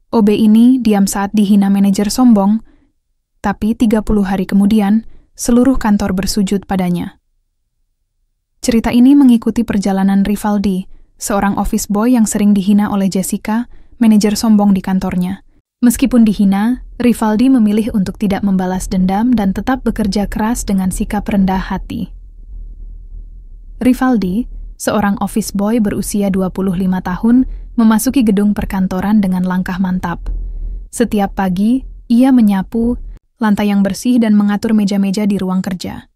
OB ini diam saat dihina manajer sombong, tapi 30 hari kemudian, seluruh kantor bersujud padanya. Cerita ini mengikuti perjalanan Rivaldi, seorang office boy yang sering dihina oleh Jessica, manajer sombong di kantornya. Meskipun dihina, Rivaldi memilih untuk tidak membalas dendam dan tetap bekerja keras dengan sikap rendah hati. Rivaldi, seorang office boy berusia 25 tahun, memasuki gedung perkantoran dengan langkah mantap. Setiap pagi, ia menyapu lantai yang bersih dan mengatur meja-meja di ruang kerja.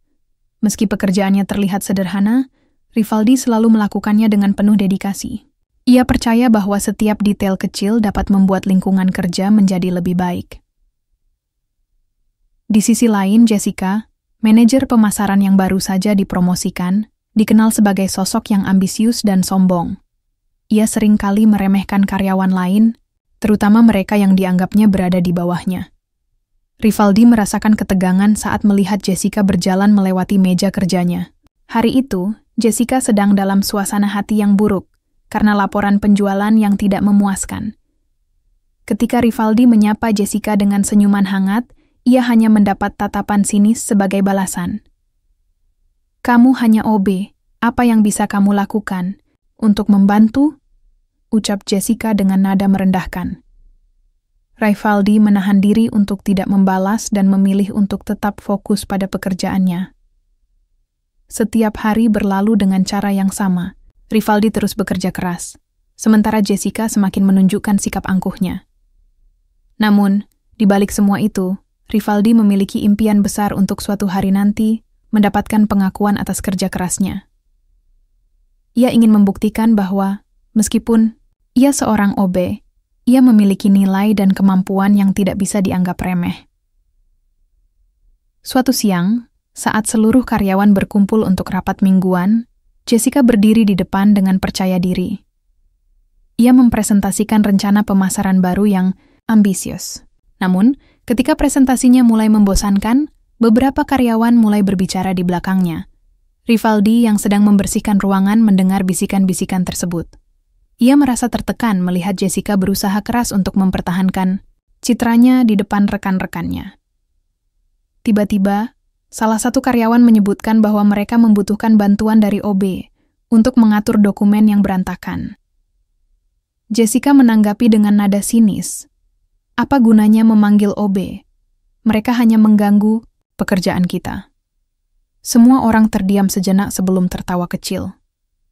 Meski pekerjaannya terlihat sederhana, Rivaldi selalu melakukannya dengan penuh dedikasi. Ia percaya bahwa setiap detail kecil dapat membuat lingkungan kerja menjadi lebih baik. Di sisi lain, Jessica, manajer pemasaran yang baru saja dipromosikan, dikenal sebagai sosok yang ambisius dan sombong. Ia sering kali meremehkan karyawan lain, terutama mereka yang dianggapnya berada di bawahnya. Rivaldi merasakan ketegangan saat melihat Jessica berjalan melewati meja kerjanya. Hari itu, Jessica sedang dalam suasana hati yang buruk karena laporan penjualan yang tidak memuaskan. Ketika Rivaldi menyapa Jessica dengan senyuman hangat, ia hanya mendapat tatapan sinis sebagai balasan. "Kamu hanya OB, apa yang bisa kamu lakukan? Untuk membantu?" ucap Jessica dengan nada merendahkan. Rivaldi menahan diri untuk tidak membalas dan memilih untuk tetap fokus pada pekerjaannya. Setiap hari berlalu dengan cara yang sama. Rivaldi terus bekerja keras, sementara Jessica semakin menunjukkan sikap angkuhnya. Namun, di balik semua itu, Rivaldi memiliki impian besar untuk suatu hari nanti mendapatkan pengakuan atas kerja kerasnya. Ia ingin membuktikan bahwa, meskipun ia seorang OB, ia memiliki nilai dan kemampuan yang tidak bisa dianggap remeh. Suatu siang, saat seluruh karyawan berkumpul untuk rapat mingguan, Jessica berdiri di depan dengan percaya diri. Ia mempresentasikan rencana pemasaran baru yang ambisius. Namun, ketika presentasinya mulai membosankan, beberapa karyawan mulai berbicara di belakangnya. Rivaldi yang sedang membersihkan ruangan mendengar bisikan-bisikan tersebut. Ia merasa tertekan melihat Jessica berusaha keras untuk mempertahankan citranya di depan rekan-rekannya. Tiba-tiba, salah satu karyawan menyebutkan bahwa mereka membutuhkan bantuan dari OB untuk mengatur dokumen yang berantakan. Jessica menanggapi dengan nada sinis. "Apa gunanya memanggil OB? Mereka hanya mengganggu pekerjaan kita." Semua orang terdiam sejenak sebelum tertawa kecil.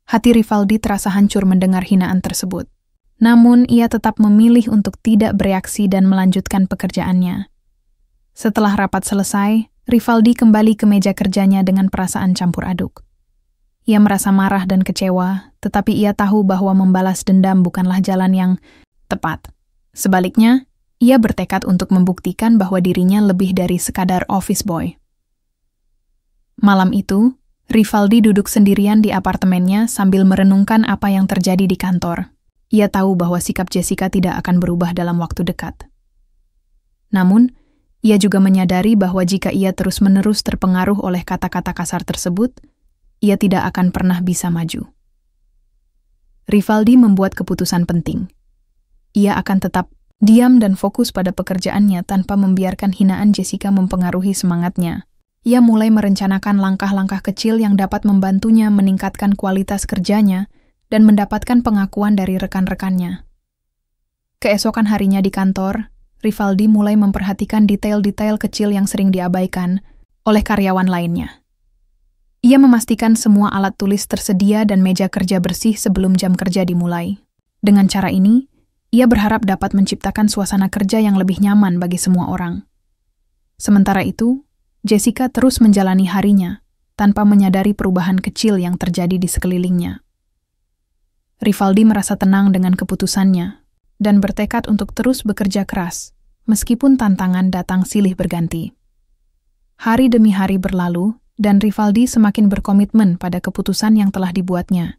Hati Rivaldi terasa hancur mendengar hinaan tersebut. Namun, ia tetap memilih untuk tidak bereaksi dan melanjutkan pekerjaannya. Setelah rapat selesai, Rivaldi kembali ke meja kerjanya dengan perasaan campur aduk. Ia merasa marah dan kecewa, tetapi ia tahu bahwa membalas dendam bukanlah jalan yang tepat. Sebaliknya, ia bertekad untuk membuktikan bahwa dirinya lebih dari sekadar office boy. Malam itu, Rivaldi duduk sendirian di apartemennya sambil merenungkan apa yang terjadi di kantor. Ia tahu bahwa sikap Jessica tidak akan berubah dalam waktu dekat. Namun, ia juga menyadari bahwa jika ia terus-menerus terpengaruh oleh kata-kata kasar tersebut, ia tidak akan pernah bisa maju. Rivaldi membuat keputusan penting. Ia akan tetap diam dan fokus pada pekerjaannya tanpa membiarkan hinaan Jessica mempengaruhi semangatnya. Ia mulai merencanakan langkah-langkah kecil yang dapat membantunya meningkatkan kualitas kerjanya dan mendapatkan pengakuan dari rekan-rekannya. Keesokan harinya di kantor, Rivaldi mulai memperhatikan detail-detail kecil yang sering diabaikan oleh karyawan lainnya. Ia memastikan semua alat tulis tersedia dan meja kerja bersih sebelum jam kerja dimulai. Dengan cara ini, ia berharap dapat menciptakan suasana kerja yang lebih nyaman bagi semua orang. Sementara itu, Jessica terus menjalani harinya tanpa menyadari perubahan kecil yang terjadi di sekelilingnya. Rivaldi merasa tenang dengan keputusannya dan bertekad untuk terus bekerja keras, meskipun tantangan datang silih berganti. Hari demi hari berlalu, dan Rivaldi semakin berkomitmen pada keputusan yang telah dibuatnya.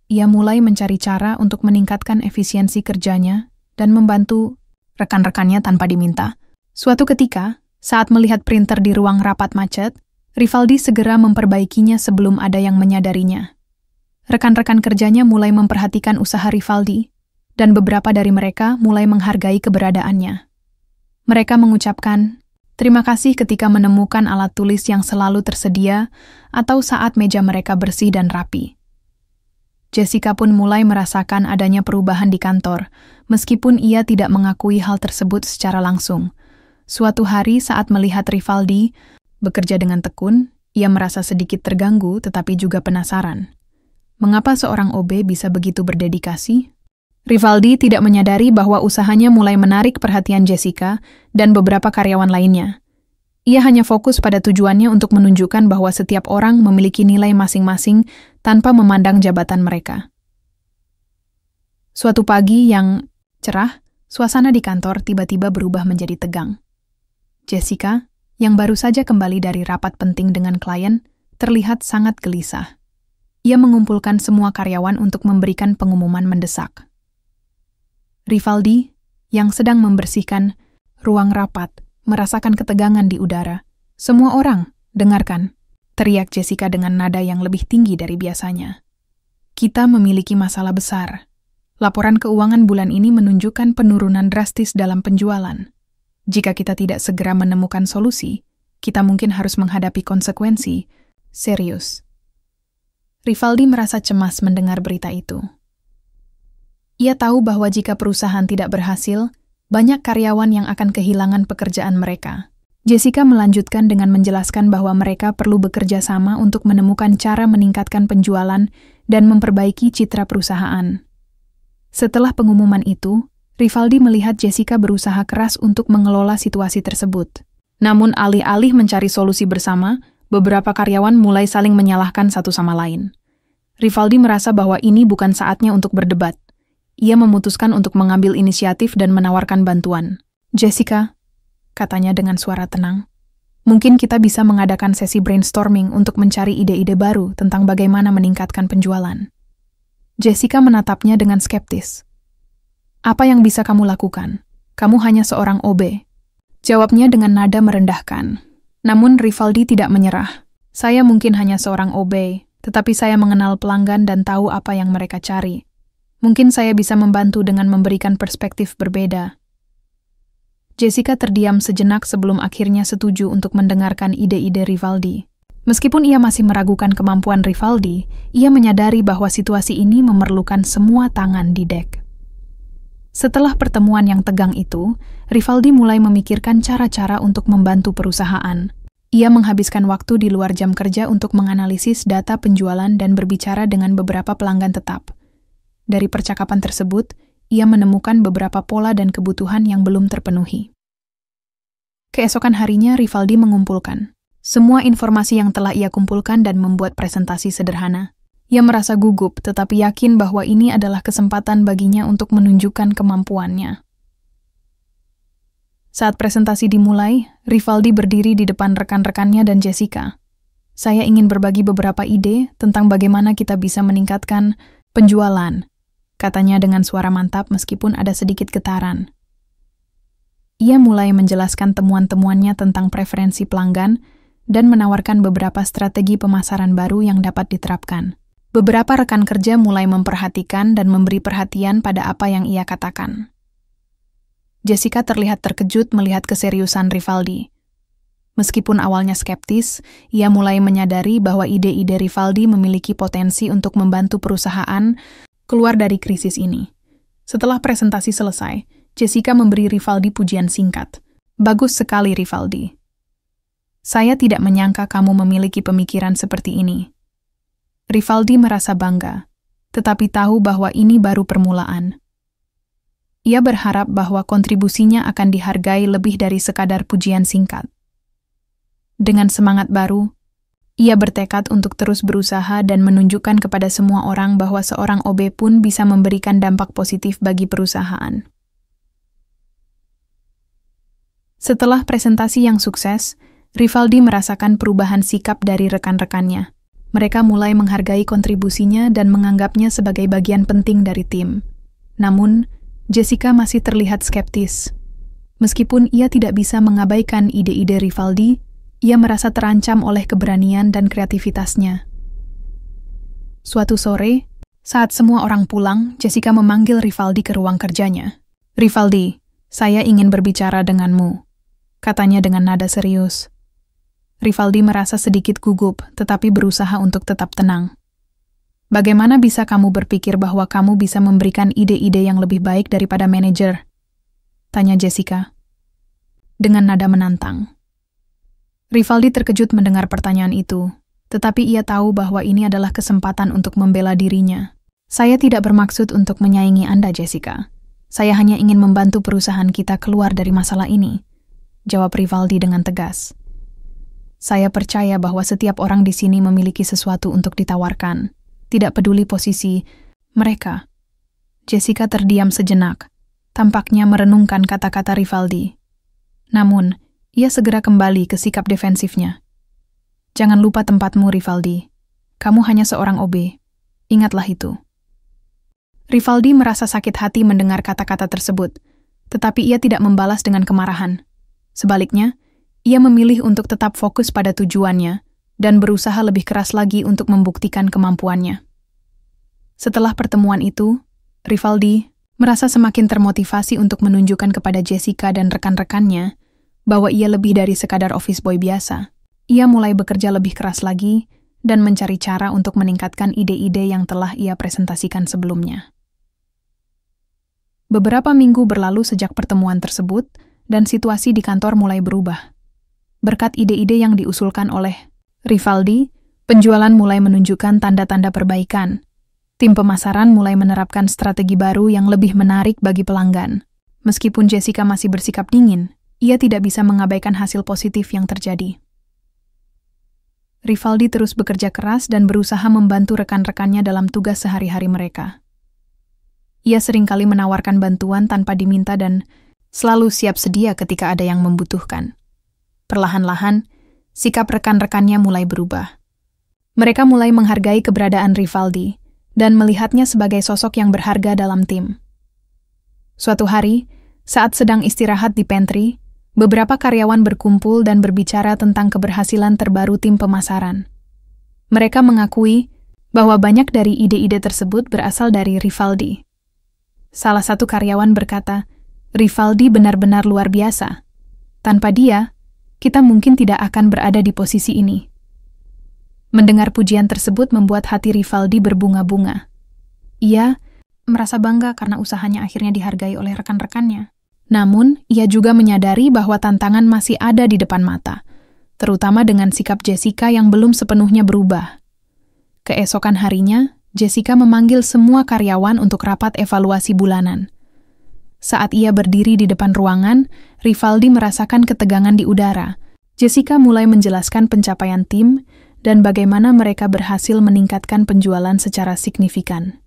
Ia mulai mencari cara untuk meningkatkan efisiensi kerjanya dan membantu rekan-rekannya tanpa diminta. Suatu ketika, saat melihat printer di ruang rapat macet, Rivaldi segera memperbaikinya sebelum ada yang menyadarinya. Rekan-rekan kerjanya mulai memperhatikan usaha Rivaldi, dan beberapa dari mereka mulai menghargai keberadaannya. Mereka mengucapkan terima kasih ketika menemukan alat tulis yang selalu tersedia atau saat meja mereka bersih dan rapi. Jessica pun mulai merasakan adanya perubahan di kantor, meskipun ia tidak mengakui hal tersebut secara langsung. Suatu hari saat melihat Rivaldi bekerja dengan tekun, ia merasa sedikit terganggu tetapi juga penasaran. Mengapa seorang OB bisa begitu berdedikasi? Rivaldi tidak menyadari bahwa usahanya mulai menarik perhatian Jessica dan beberapa karyawan lainnya. Ia hanya fokus pada tujuannya untuk menunjukkan bahwa setiap orang memiliki nilai masing-masing tanpa memandang jabatan mereka. Suatu pagi yang cerah, suasana di kantor tiba-tiba berubah menjadi tegang. Jessica, yang baru saja kembali dari rapat penting dengan klien, terlihat sangat gelisah. Ia mengumpulkan semua karyawan untuk memberikan pengumuman mendesak. Rivaldi, yang sedang membersihkan ruang rapat, merasakan ketegangan di udara. "Semua orang, dengarkan," teriak Jessica dengan nada yang lebih tinggi dari biasanya. "Kita memiliki masalah besar. Laporan keuangan bulan ini menunjukkan penurunan drastis dalam penjualan. Jika kita tidak segera menemukan solusi, kita mungkin harus menghadapi konsekuensi serius." Rivaldi merasa cemas mendengar berita itu. Ia tahu bahwa jika perusahaan tidak berhasil, banyak karyawan yang akan kehilangan pekerjaan mereka. Jessica melanjutkan dengan menjelaskan bahwa mereka perlu bekerja sama untuk menemukan cara meningkatkan penjualan dan memperbaiki citra perusahaan. Setelah pengumuman itu, Rivaldi melihat Jessica berusaha keras untuk mengelola situasi tersebut. Namun alih-alih mencari solusi bersama, beberapa karyawan mulai saling menyalahkan satu sama lain. Rivaldi merasa bahwa ini bukan saatnya untuk berdebat. Ia memutuskan untuk mengambil inisiatif dan menawarkan bantuan. "Jessica," katanya dengan suara tenang, "mungkin kita bisa mengadakan sesi brainstorming untuk mencari ide-ide baru tentang bagaimana meningkatkan penjualan." Jessica menatapnya dengan skeptis. "Apa yang bisa kamu lakukan? Kamu hanya seorang OB." Jawabnya dengan nada merendahkan. Namun Rivaldi tidak menyerah. "Saya mungkin hanya seorang OB, tetapi saya mengenal pelanggan dan tahu apa yang mereka cari. Mungkin saya bisa membantu dengan memberikan perspektif berbeda." Jessica terdiam sejenak sebelum akhirnya setuju untuk mendengarkan ide-ide Rivaldi. Meskipun ia masih meragukan kemampuan Rivaldi, ia menyadari bahwa situasi ini memerlukan semua tangan di dek. Setelah pertemuan yang tegang itu, Rivaldi mulai memikirkan cara-cara untuk membantu perusahaan. Ia menghabiskan waktu di luar jam kerja untuk menganalisis data penjualan dan berbicara dengan beberapa pelanggan tetap. Dari percakapan tersebut, ia menemukan beberapa pola dan kebutuhan yang belum terpenuhi. Keesokan harinya, Rivaldi mengumpulkan semua informasi yang telah ia kumpulkan dan membuat presentasi sederhana. Ia merasa gugup, tetapi yakin bahwa ini adalah kesempatan baginya untuk menunjukkan kemampuannya. Saat presentasi dimulai, Rivaldi berdiri di depan rekan-rekannya dan Jessica. "Saya ingin berbagi beberapa ide tentang bagaimana kita bisa meningkatkan penjualan," katanya dengan suara mantap meskipun ada sedikit getaran. Ia mulai menjelaskan temuan-temuannya tentang preferensi pelanggan dan menawarkan beberapa strategi pemasaran baru yang dapat diterapkan. Beberapa rekan kerja mulai memperhatikan dan memberi perhatian pada apa yang ia katakan. Jessica terlihat terkejut melihat keseriusan Rivaldi. Meskipun awalnya skeptis, ia mulai menyadari bahwa ide-ide Rivaldi memiliki potensi untuk membantu perusahaan keluar dari krisis ini. Setelah presentasi selesai, Jessica memberi Rivaldi pujian singkat. "Bagus sekali, Rivaldi. Saya tidak menyangka kamu memiliki pemikiran seperti ini." Rivaldi merasa bangga, tetapi tahu bahwa ini baru permulaan. Ia berharap bahwa kontribusinya akan dihargai lebih dari sekadar pujian singkat. Dengan semangat baru, ia bertekad untuk terus berusaha dan menunjukkan kepada semua orang bahwa seorang OB pun bisa memberikan dampak positif bagi perusahaan. Setelah presentasi yang sukses, Rivaldi merasakan perubahan sikap dari rekan-rekannya. Mereka mulai menghargai kontribusinya dan menganggapnya sebagai bagian penting dari tim. Namun, Jessica masih terlihat skeptis. Meskipun ia tidak bisa mengabaikan ide-ide Rivaldi, ia merasa terancam oleh keberanian dan kreativitasnya. Suatu sore, Saat semua orang pulang, Jessica memanggil Rivaldi ke ruang kerjanya. "Rivaldi, saya ingin berbicara denganmu," katanya dengan nada serius. Rivaldi merasa sedikit gugup, tetapi berusaha untuk tetap tenang. "Bagaimana bisa kamu berpikir bahwa kamu bisa memberikan ide-ide yang lebih baik daripada manajer?" tanya Jessica dengan nada menantang. Rivaldi terkejut mendengar pertanyaan itu, tetapi ia tahu bahwa ini adalah kesempatan untuk membela dirinya. "Saya tidak bermaksud untuk menyaingi Anda, Jessica. Saya hanya ingin membantu perusahaan kita keluar dari masalah ini," jawab Rivaldi dengan tegas. "Saya percaya bahwa setiap orang di sini memiliki sesuatu untuk ditawarkan, tidak peduli posisi mereka." Jessica terdiam sejenak, tampaknya merenungkan kata-kata Rivaldi. Namun, ia segera kembali ke sikap defensifnya. "Jangan lupa tempatmu, Rivaldi. Kamu hanya seorang OB. Ingatlah itu." Rivaldi merasa sakit hati mendengar kata-kata tersebut, tetapi ia tidak membalas dengan kemarahan. Sebaliknya, ia memilih untuk tetap fokus pada tujuannya dan berusaha lebih keras lagi untuk membuktikan kemampuannya. Setelah pertemuan itu, Rivaldi merasa semakin termotivasi untuk menunjukkan kepada Jessica dan rekan-rekannya bahwa ia lebih dari sekadar office boy biasa. Ia mulai bekerja lebih keras lagi dan mencari cara untuk meningkatkan ide-ide yang telah ia presentasikan sebelumnya. Beberapa minggu berlalu sejak pertemuan tersebut, dan situasi di kantor mulai berubah. Berkat ide-ide yang diusulkan oleh Rivaldi, penjualan mulai menunjukkan tanda-tanda perbaikan. Tim pemasaran mulai menerapkan strategi baru yang lebih menarik bagi pelanggan. Meskipun Jessica masih bersikap dingin, ia tidak bisa mengabaikan hasil positif yang terjadi. Rivaldi terus bekerja keras dan berusaha membantu rekan-rekannya dalam tugas sehari-hari mereka. Ia seringkali menawarkan bantuan tanpa diminta dan selalu siap sedia ketika ada yang membutuhkan. Perlahan-lahan, sikap rekan-rekannya mulai berubah. Mereka mulai menghargai keberadaan Rivaldi dan melihatnya sebagai sosok yang berharga dalam tim. Suatu hari, saat sedang istirahat di pantry, beberapa karyawan berkumpul dan berbicara tentang keberhasilan terbaru tim pemasaran. Mereka mengakui bahwa banyak dari ide-ide tersebut berasal dari Rivaldi. Salah satu karyawan berkata, "Rivaldi benar-benar luar biasa. Tanpa dia, kita mungkin tidak akan berada di posisi ini." Mendengar pujian tersebut membuat hati Rivaldi berbunga-bunga. Ia merasa bangga karena usahanya akhirnya dihargai oleh rekan-rekannya. Namun, ia juga menyadari bahwa tantangan masih ada di depan mata, terutama dengan sikap Jessica yang belum sepenuhnya berubah. Keesokan harinya, Jessica memanggil semua karyawan untuk rapat evaluasi bulanan. Saat ia berdiri di depan ruangan, Rivaldi merasakan ketegangan di udara. Jessica mulai menjelaskan pencapaian tim dan bagaimana mereka berhasil meningkatkan penjualan secara signifikan.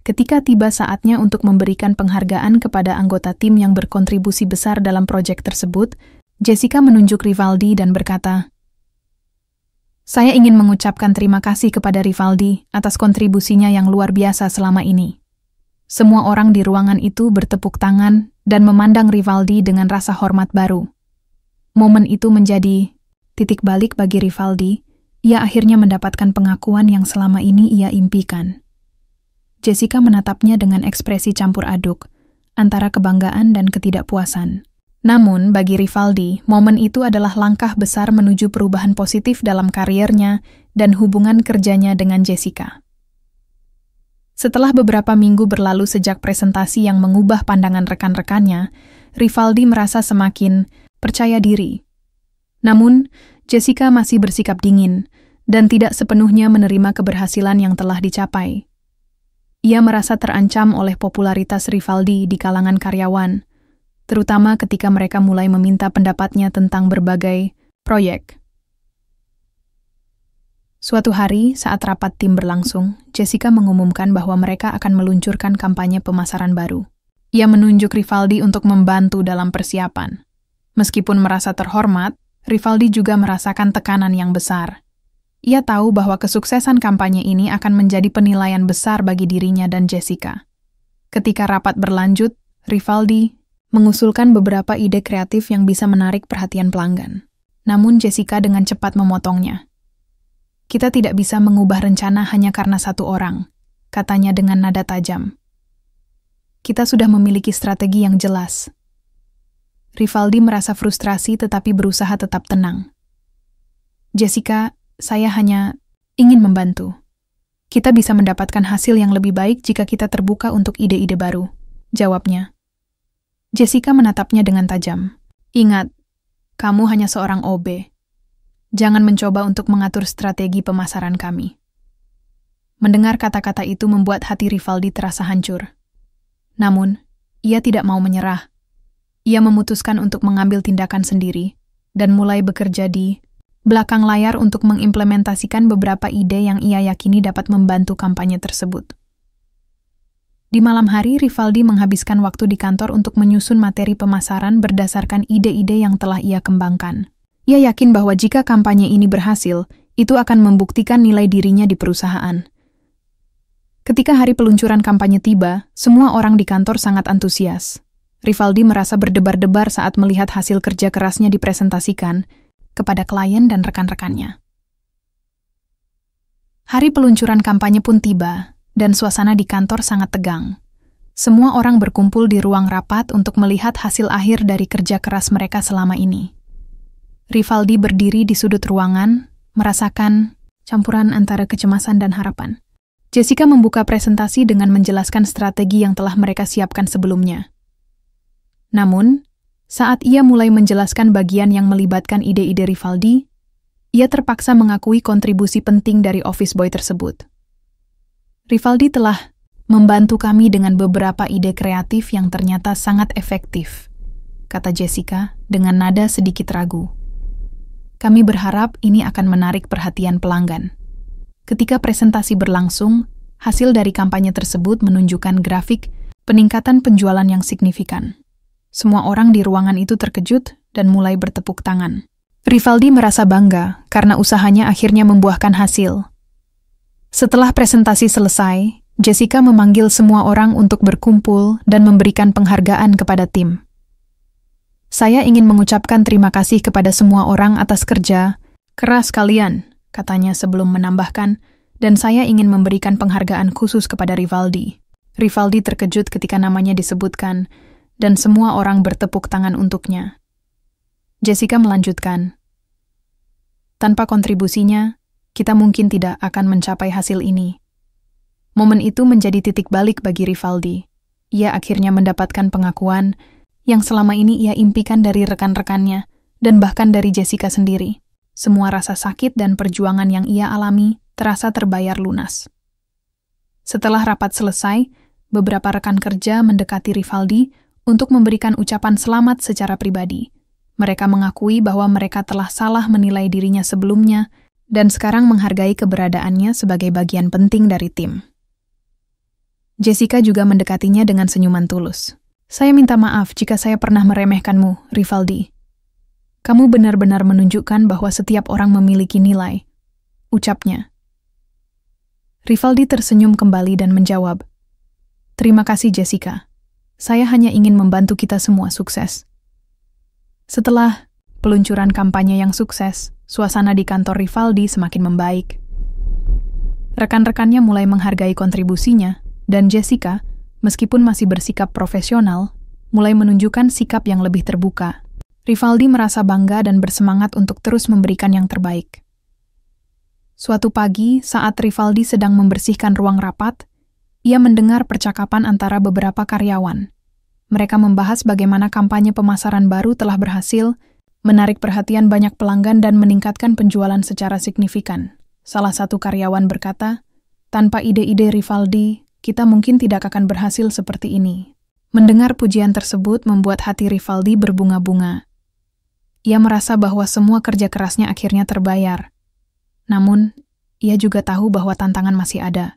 Ketika tiba saatnya untuk memberikan penghargaan kepada anggota tim yang berkontribusi besar dalam proyek tersebut, Jessica menunjuk Rivaldi dan berkata, "Saya ingin mengucapkan terima kasih kepada Rivaldi atas kontribusinya yang luar biasa selama ini." Semua orang di ruangan itu bertepuk tangan dan memandang Rivaldi dengan rasa hormat baru. Momen itu menjadi titik balik bagi Rivaldi. Ia akhirnya mendapatkan pengakuan yang selama ini ia impikan. Jessica menatapnya dengan ekspresi campur aduk, antara kebanggaan dan ketidakpuasan. Namun, bagi Rivaldi, momen itu adalah langkah besar menuju perubahan positif dalam kariernya dan hubungan kerjanya dengan Jessica. Setelah beberapa minggu berlalu sejak presentasi yang mengubah pandangan rekan-rekannya, Rivaldi merasa semakin percaya diri. Namun, Jessica masih bersikap dingin dan tidak sepenuhnya menerima keberhasilan yang telah dicapai. Ia merasa terancam oleh popularitas Rivaldi di kalangan karyawan, terutama ketika mereka mulai meminta pendapatnya tentang berbagai proyek. Suatu hari, saat rapat tim berlangsung, Jessica mengumumkan bahwa mereka akan meluncurkan kampanye pemasaran baru. Ia menunjuk Rivaldi untuk membantu dalam persiapan. Meskipun merasa terhormat, Rivaldi juga merasakan tekanan yang besar. Ia tahu bahwa kesuksesan kampanye ini akan menjadi penilaian besar bagi dirinya dan Jessica. Ketika rapat berlanjut, Rivaldi mengusulkan beberapa ide kreatif yang bisa menarik perhatian pelanggan. Namun Jessica dengan cepat memotongnya. Kita tidak bisa mengubah rencana hanya karena satu orang, katanya dengan nada tajam. Kita sudah memiliki strategi yang jelas. Rivaldi merasa frustrasi tetapi berusaha tetap tenang. Jessica, saya hanya ingin membantu. Kita bisa mendapatkan hasil yang lebih baik jika kita terbuka untuk ide-ide baru, jawabnya. Jessica menatapnya dengan tajam. Ingat, kamu hanya seorang OB. Jangan mencoba untuk mengatur strategi pemasaran kami. Mendengar kata-kata itu membuat hati Rivaldi terasa hancur. Namun, ia tidak mau menyerah. Ia memutuskan untuk mengambil tindakan sendiri dan mulai bekerja di belakang layar untuk mengimplementasikan beberapa ide yang ia yakini dapat membantu kampanye tersebut. Di malam hari, Rivaldi menghabiskan waktu di kantor untuk menyusun materi pemasaran berdasarkan ide-ide yang telah ia kembangkan. Ia yakin bahwa jika kampanye ini berhasil, itu akan membuktikan nilai dirinya di perusahaan. Ketika hari peluncuran kampanye tiba, semua orang di kantor sangat antusias. Rivaldi merasa berdebar-debar saat melihat hasil kerja kerasnya dipresentasikan kepada klien dan rekan-rekannya. Hari peluncuran kampanye pun tiba, dan suasana di kantor sangat tegang. Semua orang berkumpul di ruang rapat untuk melihat hasil akhir dari kerja keras mereka selama ini. Rivaldi berdiri di sudut ruangan, merasakan campuran antara kecemasan dan harapan. Jessica membuka presentasi dengan menjelaskan strategi yang telah mereka siapkan sebelumnya. Namun, saat ia mulai menjelaskan bagian yang melibatkan ide-ide Rivaldi, ia terpaksa mengakui kontribusi penting dari office boy tersebut. Rivaldi telah membantu kami dengan beberapa ide kreatif yang ternyata sangat efektif, kata Jessica dengan nada sedikit ragu. Kami berharap ini akan menarik perhatian pelanggan. Ketika presentasi berlangsung, hasil dari kampanye tersebut menunjukkan grafik peningkatan penjualan yang signifikan. Semua orang di ruangan itu terkejut dan mulai bertepuk tangan. Rivaldi merasa bangga karena usahanya akhirnya membuahkan hasil. Setelah presentasi selesai, Jessica memanggil semua orang untuk berkumpul dan memberikan penghargaan kepada tim. Saya ingin mengucapkan terima kasih kepada semua orang atas kerja keras kalian, katanya sebelum menambahkan, dan saya ingin memberikan penghargaan khusus kepada Rivaldi. Rivaldi terkejut ketika namanya disebutkan, dan semua orang bertepuk tangan untuknya. Jessica melanjutkan, tanpa kontribusinya, kita mungkin tidak akan mencapai hasil ini. Momen itu menjadi titik balik bagi Rivaldi. Ia akhirnya mendapatkan pengakuan yang selama ini ia impikan dari rekan-rekannya dan bahkan dari Jessica sendiri. Semua rasa sakit dan perjuangan yang ia alami terasa terbayar lunas. Setelah rapat selesai, beberapa rekan kerja mendekati Rivaldi untuk memberikan ucapan selamat secara pribadi. Mereka mengakui bahwa mereka telah salah menilai dirinya sebelumnya dan sekarang menghargai keberadaannya sebagai bagian penting dari tim. Jessica juga mendekatinya dengan senyuman tulus. Saya minta maaf jika saya pernah meremehkanmu, Rivaldi. Kamu benar-benar menunjukkan bahwa setiap orang memiliki nilai, ucapnya. Rivaldi tersenyum kembali dan menjawab, terima kasih Jessica. Saya hanya ingin membantu kita semua sukses. Setelah peluncuran kampanye yang sukses, suasana di kantor Rivaldi semakin membaik. Rekan-rekannya mulai menghargai kontribusinya, dan Jessica, meskipun masih bersikap profesional, mulai menunjukkan sikap yang lebih terbuka. Rivaldi merasa bangga dan bersemangat untuk terus memberikan yang terbaik. Suatu pagi, saat Rivaldi sedang membersihkan ruang rapat, ia mendengar percakapan antara beberapa karyawan. Mereka membahas bagaimana kampanye pemasaran baru telah berhasil, menarik perhatian banyak pelanggan dan meningkatkan penjualan secara signifikan. Salah satu karyawan berkata, tanpa ide-ide Rivaldi, kita mungkin tidak akan berhasil seperti ini. Mendengar pujian tersebut membuat hati Rivaldi berbunga-bunga. Ia merasa bahwa semua kerja kerasnya akhirnya terbayar. Namun, ia juga tahu bahwa tantangan masih ada.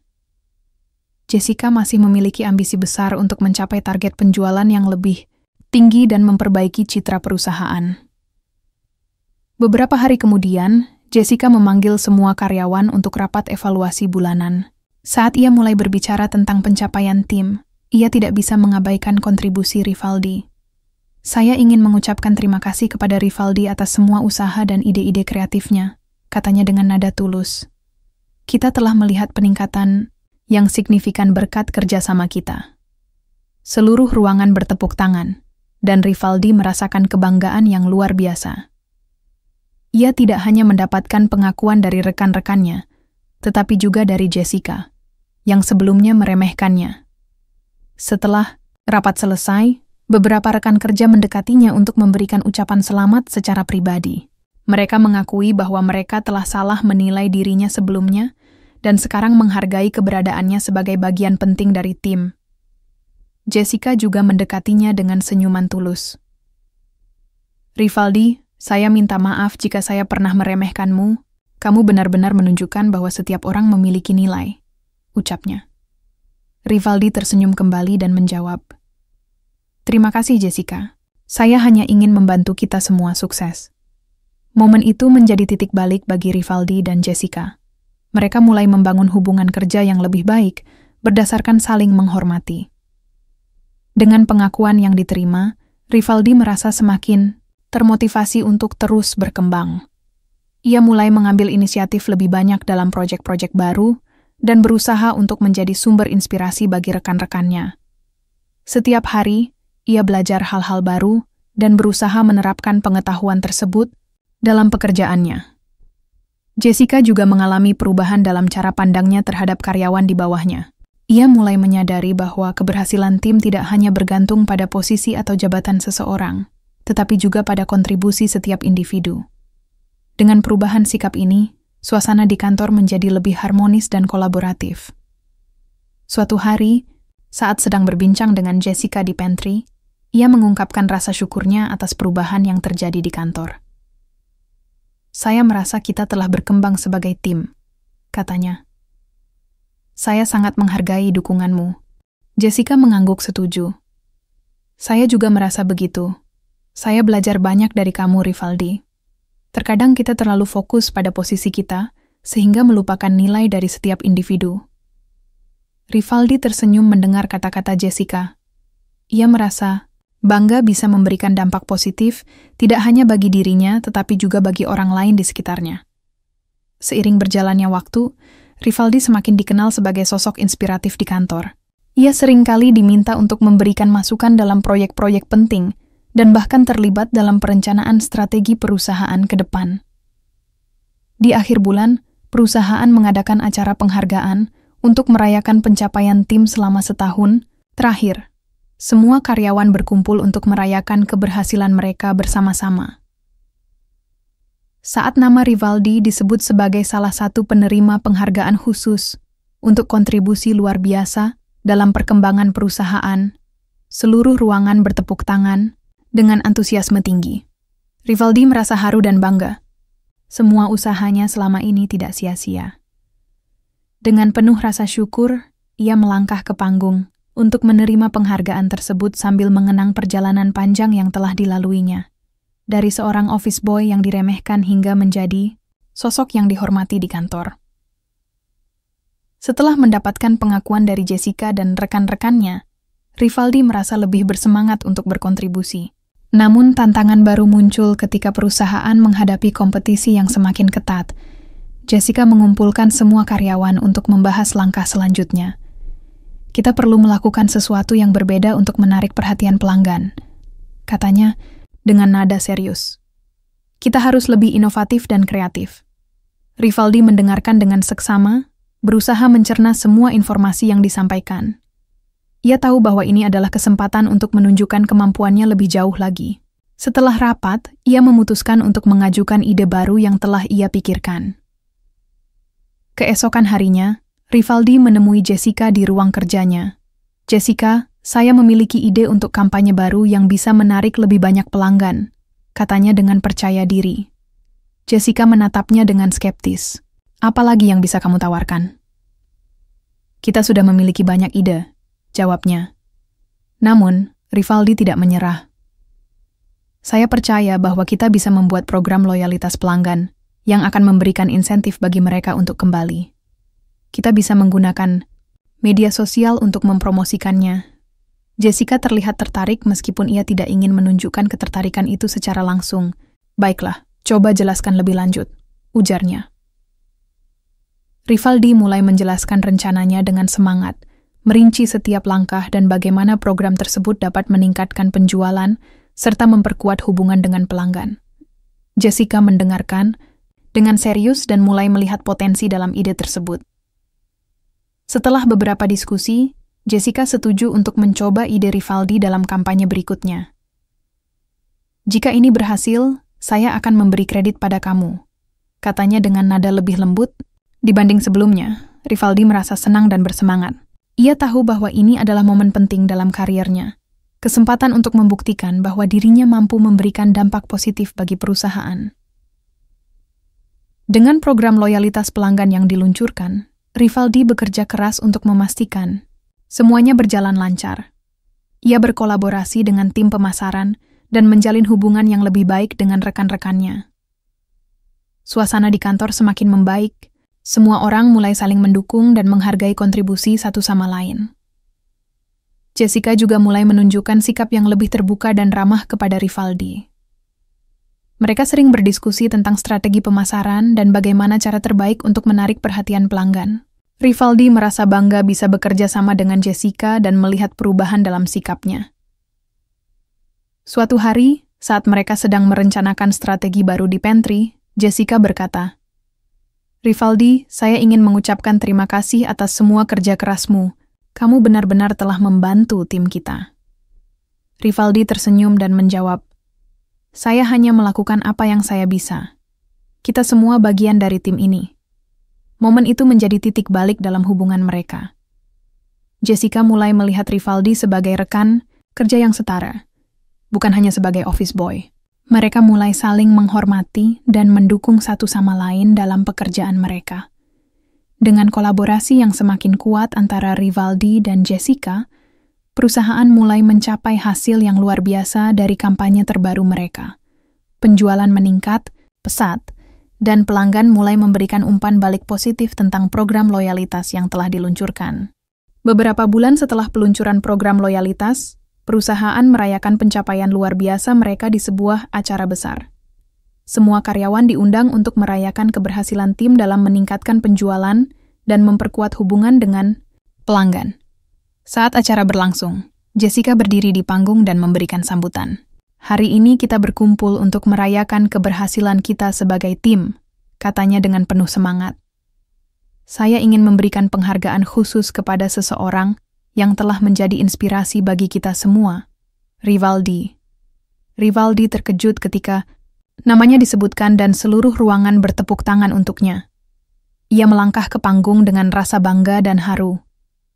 Jessica masih memiliki ambisi besar untuk mencapai target penjualan yang lebih tinggi dan memperbaiki citra perusahaan. Beberapa hari kemudian, Jessica memanggil semua karyawan untuk rapat evaluasi bulanan. Saat ia mulai berbicara tentang pencapaian tim, ia tidak bisa mengabaikan kontribusi Rivaldi. Saya ingin mengucapkan terima kasih kepada Rivaldi atas semua usaha dan ide-ide kreatifnya, katanya dengan nada tulus. kita telah melihat peningkatan yang signifikan berkat kerjasama kita. Seluruh ruangan bertepuk tangan, dan Rivaldi merasakan kebanggaan yang luar biasa. Ia tidak hanya mendapatkan pengakuan dari rekan-rekannya, tetapi juga dari Jessica, yang sebelumnya meremehkannya. Setelah rapat selesai, beberapa rekan kerja mendekatinya untuk memberikan ucapan selamat secara pribadi. Mereka mengakui bahwa mereka telah salah menilai dirinya sebelumnya dan sekarang menghargai keberadaannya sebagai bagian penting dari tim. Jessica juga mendekatinya dengan senyuman tulus. Rivaldi, saya minta maaf jika saya pernah meremehkanmu. Kamu benar-benar menunjukkan bahwa setiap orang memiliki nilai, ucapnya. Rivaldi tersenyum kembali dan menjawab, "Terima kasih, Jessica. Saya hanya ingin membantu kita semua sukses." Momen itu menjadi titik balik bagi Rivaldi dan Jessica. Mereka mulai membangun hubungan kerja yang lebih baik berdasarkan saling menghormati. Dengan pengakuan yang diterima, Rivaldi merasa semakin termotivasi untuk terus berkembang. Ia mulai mengambil inisiatif lebih banyak dalam proyek-proyek baru dan berusaha untuk menjadi sumber inspirasi bagi rekan-rekannya. Setiap hari, ia belajar hal-hal baru dan berusaha menerapkan pengetahuan tersebut dalam pekerjaannya. Jessica juga mengalami perubahan dalam cara pandangnya terhadap karyawan di bawahnya. Ia mulai menyadari bahwa keberhasilan tim tidak hanya bergantung pada posisi atau jabatan seseorang, tetapi juga pada kontribusi setiap individu. Dengan perubahan sikap ini, suasana di kantor menjadi lebih harmonis dan kolaboratif. Suatu hari, saat sedang berbincang dengan Jessica di pantry, ia mengungkapkan rasa syukurnya atas perubahan yang terjadi di kantor. "Saya merasa kita telah berkembang sebagai tim," katanya. "Saya sangat menghargai dukunganmu." Jessica mengangguk setuju. "Saya juga merasa begitu. Saya belajar banyak dari kamu, Rivaldi. Terkadang kita terlalu fokus pada posisi kita, sehingga melupakan nilai dari setiap individu." Rivaldi tersenyum mendengar kata-kata Jessica. Ia merasa bangga bisa memberikan dampak positif tidak hanya bagi dirinya tetapi juga bagi orang lain di sekitarnya. Seiring berjalannya waktu, Rivaldi semakin dikenal sebagai sosok inspiratif di kantor. Ia seringkali diminta untuk memberikan masukan dalam proyek-proyek penting dan bahkan terlibat dalam perencanaan strategi perusahaan ke depan. Di akhir bulan, perusahaan mengadakan acara penghargaan untuk merayakan pencapaian tim selama setahun terakhir. Semua karyawan berkumpul untuk merayakan keberhasilan mereka bersama-sama. Saat nama Rivaldi disebut sebagai salah satu penerima penghargaan khusus untuk kontribusi luar biasa dalam perkembangan perusahaan, seluruh ruangan bertepuk tangan dengan antusiasme tinggi. Rivaldi merasa haru dan bangga. Semua usahanya selama ini tidak sia-sia. Dengan penuh rasa syukur, ia melangkah ke panggung untuk menerima penghargaan tersebut sambil mengenang perjalanan panjang yang telah dilaluinya. Dari seorang office boy yang diremehkan hingga menjadi sosok yang dihormati di kantor. Setelah mendapatkan pengakuan dari Jessica dan rekan-rekannya, Rivaldi merasa lebih bersemangat untuk berkontribusi. Namun tantangan baru muncul ketika perusahaan menghadapi kompetisi yang semakin ketat. Jessica mengumpulkan semua karyawan untuk membahas langkah selanjutnya. "Kita perlu melakukan sesuatu yang berbeda untuk menarik perhatian pelanggan," katanya dengan nada serius. "Kita harus lebih inovatif dan kreatif." Rivaldi mendengarkan dengan seksama, berusaha mencerna semua informasi yang disampaikan. Ia tahu bahwa ini adalah kesempatan untuk menunjukkan kemampuannya lebih jauh lagi. Setelah rapat, ia memutuskan untuk mengajukan ide baru yang telah ia pikirkan. Keesokan harinya, Rivaldi menemui Jessica di ruang kerjanya. "Jessica, saya memiliki ide untuk kampanye baru yang bisa menarik lebih banyak pelanggan," katanya dengan percaya diri. Jessica menatapnya dengan skeptis. "Apa lagi yang bisa kamu tawarkan?" "Kita sudah memiliki banyak ide," jawabnya. Namun, Rivaldi tidak menyerah. "Saya percaya bahwa kita bisa membuat program loyalitas pelanggan yang akan memberikan insentif bagi mereka untuk kembali. Kita bisa menggunakan media sosial untuk mempromosikannya." Jessica terlihat tertarik meskipun ia tidak ingin menunjukkan ketertarikan itu secara langsung. "Baiklah, coba jelaskan lebih lanjut," ujarnya. Rivaldi mulai menjelaskan rencananya dengan semangat, merinci setiap langkah dan bagaimana program tersebut dapat meningkatkan penjualan serta memperkuat hubungan dengan pelanggan. Jessica mendengarkan dengan serius dan mulai melihat potensi dalam ide tersebut. Setelah beberapa diskusi, Jessica setuju untuk mencoba ide Rivaldi dalam kampanye berikutnya. "Jika ini berhasil, saya akan memberi kredit pada kamu," katanya dengan nada lebih lembut. Dibanding sebelumnya, Rivaldi merasa senang dan bersemangat. Ia tahu bahwa ini adalah momen penting dalam karirnya, kesempatan untuk membuktikan bahwa dirinya mampu memberikan dampak positif bagi perusahaan. Dengan program loyalitas pelanggan yang diluncurkan, Rivaldi bekerja keras untuk memastikan semuanya berjalan lancar. Ia berkolaborasi dengan tim pemasaran dan menjalin hubungan yang lebih baik dengan rekan-rekannya. Suasana di kantor semakin membaik, semua orang mulai saling mendukung dan menghargai kontribusi satu sama lain. Jessica juga mulai menunjukkan sikap yang lebih terbuka dan ramah kepada Rivaldi. Mereka sering berdiskusi tentang strategi pemasaran dan bagaimana cara terbaik untuk menarik perhatian pelanggan. Rivaldi merasa bangga bisa bekerja sama dengan Jessica dan melihat perubahan dalam sikapnya. Suatu hari, saat mereka sedang merencanakan strategi baru di pantry, Jessica berkata, "Rivaldi, saya ingin mengucapkan terima kasih atas semua kerja kerasmu. Kamu benar-benar telah membantu tim kita." Rivaldi tersenyum dan menjawab, "Saya hanya melakukan apa yang saya bisa. Kita semua bagian dari tim ini." Momen itu menjadi titik balik dalam hubungan mereka. Jessica mulai melihat Rivaldi sebagai rekan kerja yang setara, bukan hanya sebagai office boy. Mereka mulai saling menghormati dan mendukung satu sama lain dalam pekerjaan mereka. Dengan kolaborasi yang semakin kuat antara Rivaldi dan Jessica, perusahaan mulai mencapai hasil yang luar biasa dari kampanye terbaru mereka. Penjualan meningkat pesat, dan pelanggan mulai memberikan umpan balik positif tentang program loyalitas yang telah diluncurkan. Beberapa bulan setelah peluncuran program loyalitas, perusahaan merayakan pencapaian luar biasa mereka di sebuah acara besar. Semua karyawan diundang untuk merayakan keberhasilan tim dalam meningkatkan penjualan dan memperkuat hubungan dengan pelanggan. Saat acara berlangsung, Jessica berdiri di panggung dan memberikan sambutan. "Hari ini kita berkumpul untuk merayakan keberhasilan kita sebagai tim," katanya dengan penuh semangat. "Saya ingin memberikan penghargaan khusus kepada seseorang yang telah menjadi inspirasi bagi kita semua, Rivaldi." Rivaldi terkejut ketika namanya disebutkan dan seluruh ruangan bertepuk tangan untuknya. Ia melangkah ke panggung dengan rasa bangga dan haru.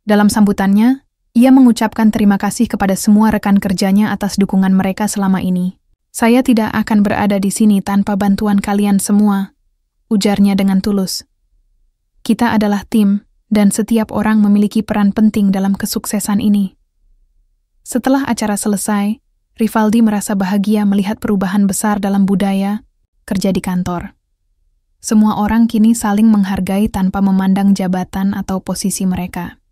Dalam sambutannya, ia mengucapkan terima kasih kepada semua rekan kerjanya atas dukungan mereka selama ini. "Saya tidak akan berada di sini tanpa bantuan kalian semua," ujarnya dengan tulus. "Kita adalah tim, dan setiap orang memiliki peran penting dalam kesuksesan ini." Setelah acara selesai, Rivaldi merasa bahagia melihat perubahan besar dalam budaya kerja di kantor. Semua orang kini saling menghargai tanpa memandang jabatan atau posisi mereka.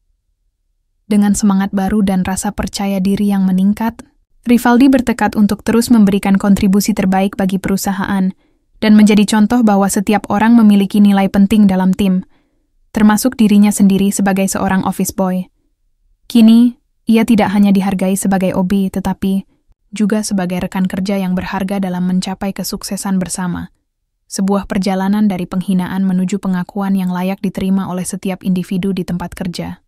Dengan semangat baru dan rasa percaya diri yang meningkat, Rivaldi bertekad untuk terus memberikan kontribusi terbaik bagi perusahaan dan menjadi contoh bahwa setiap orang memiliki nilai penting dalam tim, termasuk dirinya sendiri sebagai seorang office boy. Kini, ia tidak hanya dihargai sebagai OB, tetapi juga sebagai rekan kerja yang berharga dalam mencapai kesuksesan bersama. Sebuah perjalanan dari penghinaan menuju pengakuan yang layak diterima oleh setiap individu di tempat kerja.